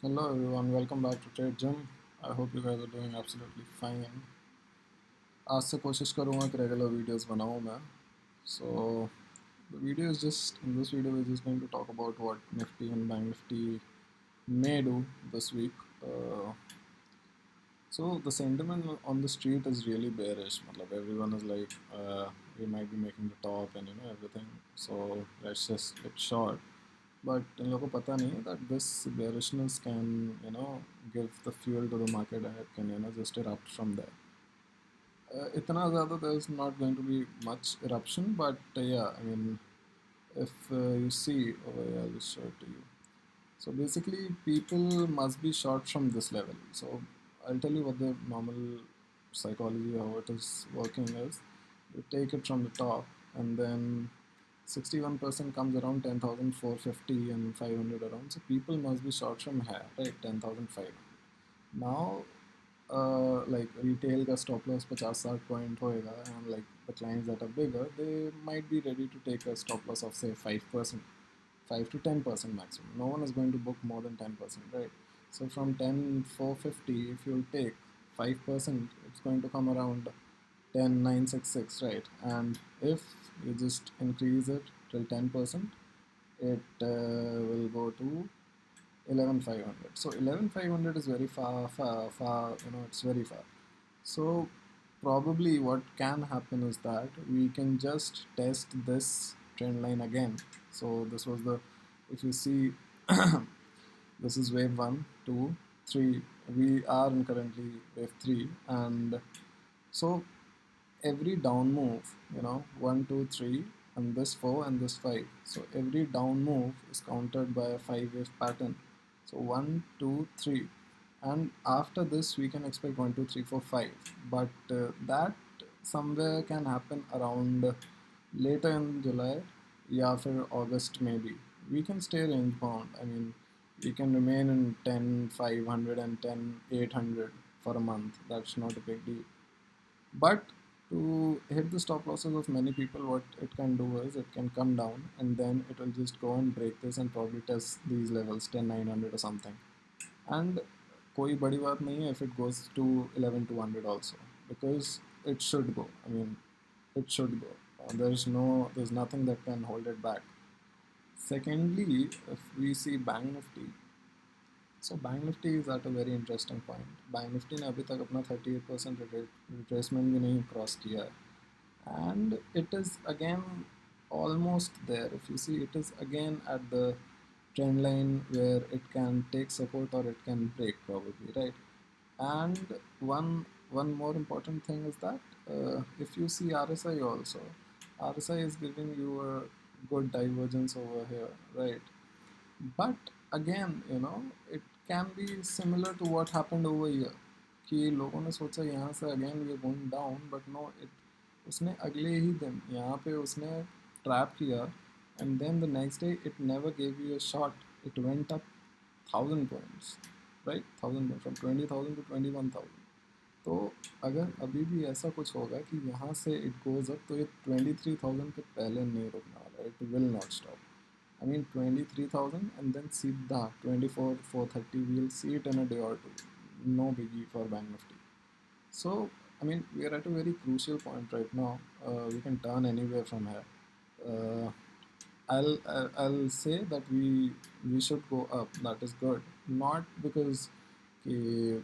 Hello everyone, welcome back to Trade Gym. I hope you guys are doing absolutely fine. आज से कोशिश करूँगा कि रेगुलर वीडियोस बनाऊँ मैं. So the video is just in this video we're just going to talk about what Nifty and Bank Nifty may do this week. So the sentiment on the street is really bearish. मतलब everyone is like we might be making the top and everything. So let's just get short. But इन लोगों को पता नहीं है that this bearishness can give the fuel to the market and it can just erupt from there. इतना ज़्यादा there is not going to be much eruption, but yeah, I mean if you see over here, I'll just show it to you. So basically, people must be short from this level. So I'll tell you what the normal psychology how it is working is. You take it from the top, and then 61% comes around 10,450 and 500 around. So people must be short from here, right? 10,500. Now, like retail का stop loss 50-60 point होएगा, and like the clients that are bigger, they might be ready to take a stop loss of say 5%. 5 to 10% maximum. No one is going to book more than 10%, right? So from 10,450, if you'll take 5%, it's going to come around 10,966, right? And if you just increase it till 10%, it will go to 11,500. So 11,500 is very far, it's very far. So probably what can happen is that we can just test this trend line again. So this was the, if you see, this is wave 1, 2, 3. We are in currently wave 3, and so every down move, 1, 2, 3, and this 4 and this 5. So every down move is countered by a 5 wave pattern. So 1, 2, 3, and after this we can expect 1, 2, 3, 4, 5. But that somewhere can happen around later in July, yeah, for August maybe. We can stay range bound. I mean, we can remain in 10,500 and 10,800 for a month. That's not a big deal. But to hit the stop losses of many people, what it can do is it can come down and then it will just go and break this and probably test these levels 10,900 or something. And कोई बड़ी बात नहीं है if it goes to 11,200 also, because it should go. I mean, it should go. There's nothing that can hold it back. Secondly, if we see Bank Nifty, so Bank Nifty is at a very interesting point. Bank Nifty ने अभी तक अपना 38% retracement भी नहीं cross किया है, and it is again almost there. If you see, it is again at the trend line where it can take support or it can break probably, right? And one more important thing is that if you see RSI also, RSI is giving you a good divergence over here, right? But again, it can be similar to what happened over here कि लोगों ने सोचा यहाँ से again we are going down, but no, उसने अगले ही दिन यहाँ पे उसने trap किया, and then the next day it never gave you a shot. It went up 1,000 points, right? 1,000 points from 20,000 to 21,000. तो अगर अभी भी ऐसा कुछ होगा कि यहाँ से it goes up, तो ये 23,000 के पहले नहीं रुकने वाला. It will not stop. I mean 23,000 and then सीधा 24,430. We'll see it in a day or two. No biggie for Bank Nifty. So I mean we are at a very crucial point right now. We can turn anywhere from here. Uh, I'll say that we should go up. That is good. Not because कि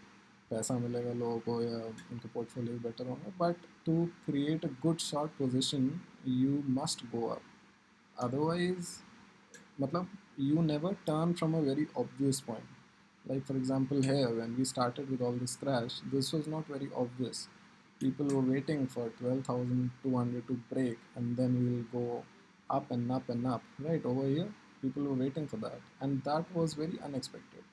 पैसा मिलेगा लोगों को या उनके portfolio better होंगे, but to create a good short position you must go up. Otherwise, matlab, you never turn from a very obvious point. Like for example here, when we started with all this crash, this was not very obvious. People were waiting for 12,200 to break and then we'll go up and up and up. Right over here, people were waiting for that, and that was very unexpected.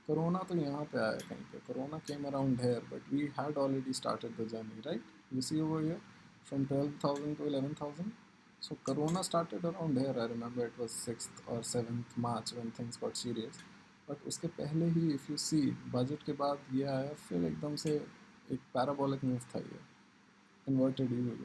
Corona तो यहाँ पे आया कहीं पे. Corona came around here, but we had already started the journey, right? You see over here, from 12,000 to 11,000. So Corona started around here. I remember it was 6th or 7th March when things got serious. But उसके पहले ही if you see budget के बाद ये आया, फिर एकदम से एक parabolic move था ये, inverted U,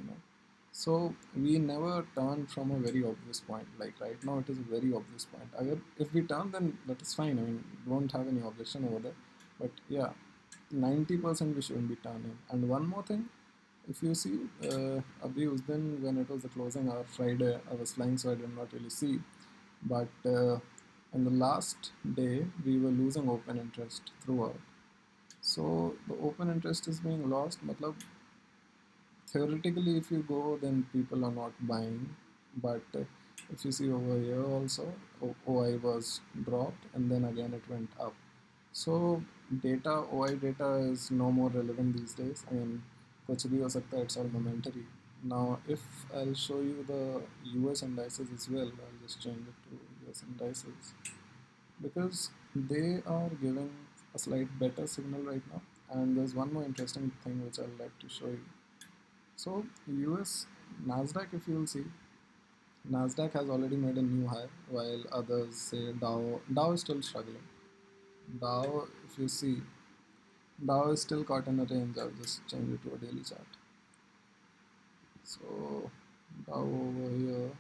So we never turn from a very obvious point. Like right now, it is a very obvious point. If we turn, then that is fine. I mean, won't have any objection over there. But yeah, 90% we shouldn't be turning. And one more thing, if you see, Abhi us din when it was the closing hour Friday, I was flying, so I did not really see. But in the last day, we were losing open interest throughout. So the open interest is being lost. Matlab, theoretically, if you go, then people are not buying. But if you see over here also, OI was dropped and then again it went up. So data, OI data is no more relevant these days. I mean, कुछ भी हो सकता है, it's all momentary. Now, if I'll show you the US indices as well, I'll just change it to US indices because they are giving a slight better signal right now. And there's one more interesting thing which I'd like to show you. So US Nasdaq, if you will see, Nasdaq has already made a new high, while others say Dow is still struggling. Dow, if you see, Dow is still caught in a range. I'll just change it to a daily chart. So Dow over here,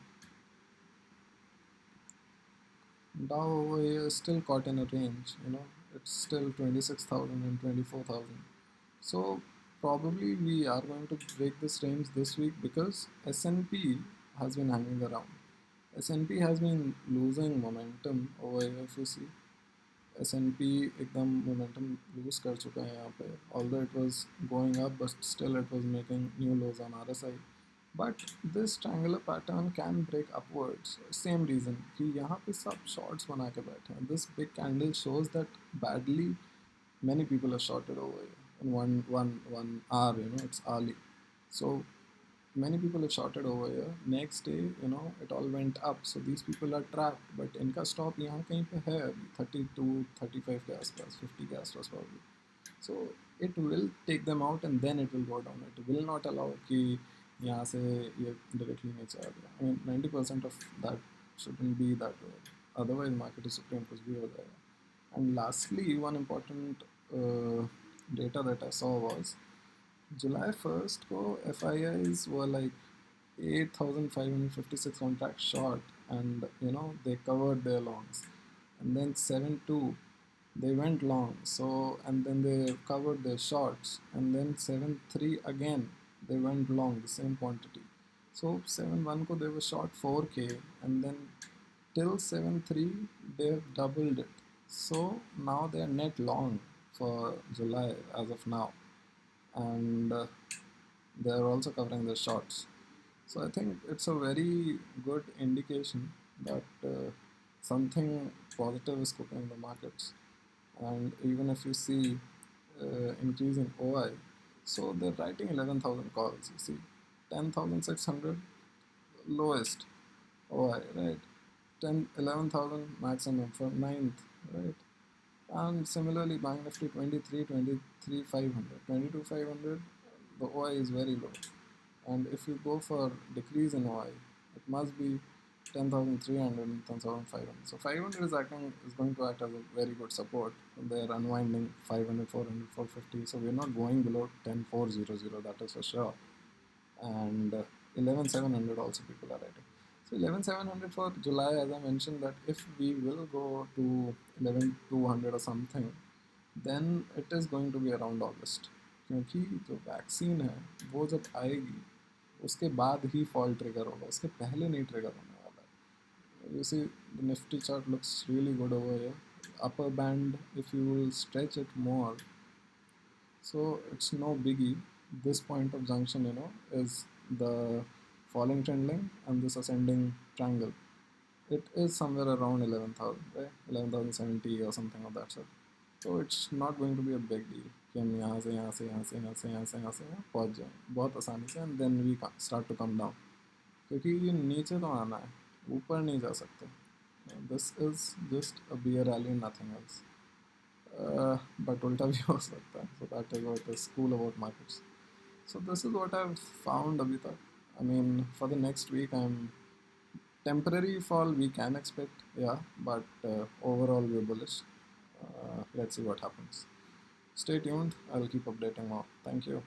Dow over here is still caught in a range. It's still 26,000 and 24,000. So probably we are going to break this range this week because S&P has been hanging around. S&P has been losing momentum over here. If you see, S&P एकदम momentum lose कर चुका है यहाँ पे. Although it was going up, but still it was making new lows on RSI. But this triangular pattern can break upwards. Same reason कि यहाँ पे सब shorts बना के बैठे हैं. This big candle shows that badly many people are shorted over here in one hour. It's early, so many people have shorted over here. Next day, it all went up. So these people are trapped. But इनका stop यहाँ कहीं पे है अभी 32, 35 के आसपास, 50 के आसपास probably. So it will take them out and then it will go down. It will not allow कि यहाँ से ये directly नीचे आ गया. I mean 90% of that shouldn't be that way. Otherwise market is supreme कुछ भी हो जाएगा. And lastly, one important data that I saw was July 1st को FIIs were like 8,556 contracts short, and they covered their longs. And then 7-2 they went long, so and then they covered their shorts, and then 7-3 again they went long the same quantity. So 7-1 ko they were short 4k, and then till 7-3 they've doubled it. So now they are net long for July as of now, and they are also covering the shorts. So I think it's a very good indication that something positive is cooking in the markets. And even if you see increase in OI, so they're writing 11,000 calls. You see, 10,600 lowest OI, right? 11,000 maximum for ninth, right? And similarly, Bank Nifty 23,500, 22,500, the OI is very low. And if you go for decrease in OI, it must be 10,300 and 10,500. So 500 is going to act as a very good support. They're unwinding 500, 400, 450. So we're not going below 10,400, that is for sure. And 11,700 also people are writing. So 11,700 for July, as I mentioned, that if we will go to 11,200 or something, then it is going to be around August. क्योंकि जो vaccine है वो जब आएगी उसके बाद ही fall trigger होगा, उसके पहले नहीं ट्रिगर होने वाला है. You see, the Nifty chart looks really good over here. Upper band, if you will stretch it more, so it's no biggie. This point of junction, is the falling trend line and this ascending triangle. It is somewhere around 11,000, right? 11,070 or something of that sort. So it's not going to be a big deal कि हम यहाँ से यहाँ से यहाँ से यहाँ से यहाँ से यहाँ से यहाँ पहुँच जाएँ बहुत आसानी से, and then we start to come down, क्योंकि ये नीचे तो आना है, ऊपर नहीं जा सकते. This is just a beer rally and nothing else. But उल्टा भी हो सकता है. So that is what is cool about markets. So this is what I've found अभी तक. I mean, for the next week, temporary fall we can expect, yeah, but overall we're bullish. Let's see what happens. Stay tuned. I'll keep updating more. Thank you.